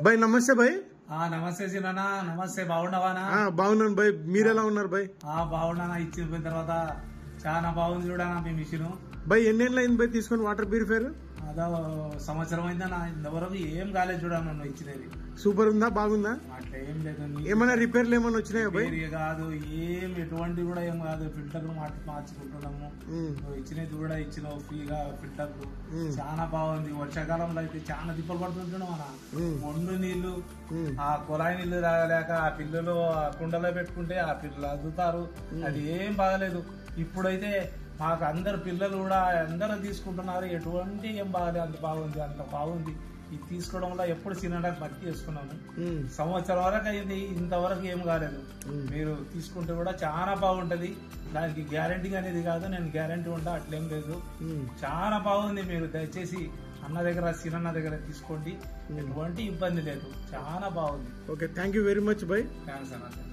भाई नमस्ते भाई నమస్తే సినా నమస్తే బాగున్నావానా బాగున్నాను భాయ్ మీరెలా ఉన్నారు భాయ్ బాగున్నానా ఇచ్చిన తర్వాత చాలా బాగుంది చూడనా మీ మిషన్ భాయ్ ఎన్నేళ్ళు అయింది భాయ్ తీసుకొని వాటర్ ప్యూరిఫైర్ అదో సంవత్సరం అయిందనా ఇంతవరకు ఏం కాలేదు చూడనా నువ్వు ఇచ్చినది సూపర్ ఉందా బాగుందా అట్లా ఏం లేదు ఏమైనా రిపేర్లు ఏమైనా వచ్చినాయా భాయ్ కాదు ఏం ఎటువంటి కూడా ఏం కాదు ఫిల్టర్ మార్చుకుంటున్నాము నువ్వు ఇచ్చినది కూడా ఇచ్చినావు ఫ్రీగా ఫిల్టర్ చాలా బాగుంది వర్షాకాలంలో అయితే చాలా తిప్పలు పడుతుంటున్నావు అన్న మొండు నీళ్లు ఆ కుళాయి నీళ్లు రాగలేక ఆ పిల్లలు ఆ కుండలో పెట్టుకుంటే ఆ పిల్లలు అద్దుతారు అది ఏం బాగలేదు ఇప్పుడైతే మాకు అందరు పిల్లలు కూడా అందరూ తీసుకుంటున్నారు ఎటువంటి ఏం బాగలేదు అంత బాగుంది ఇది తీసుకోవడం వల్ల ఎప్పుడు సిలిండర్ భర్తీ చేసుకున్నాము సంవత్సరం వరకు అయింది ఇంతవరకు ఏం కాలేదు మీరు తీసుకుంటే కూడా చాలా బాగుంటది దానికి గ్యారంటీ అనేది కాదు నేను గ్యారంటీ ఉంటా అట్లేం లేదు చాలా బాగుంది మీరు దయచేసి అన్న దగ్గర సినన్న దగ్గర తీసుకోండి ఎటువంటి ఇబ్బంది లేదు చాలా బాగుంది okay thank you very much bye thanks అన్న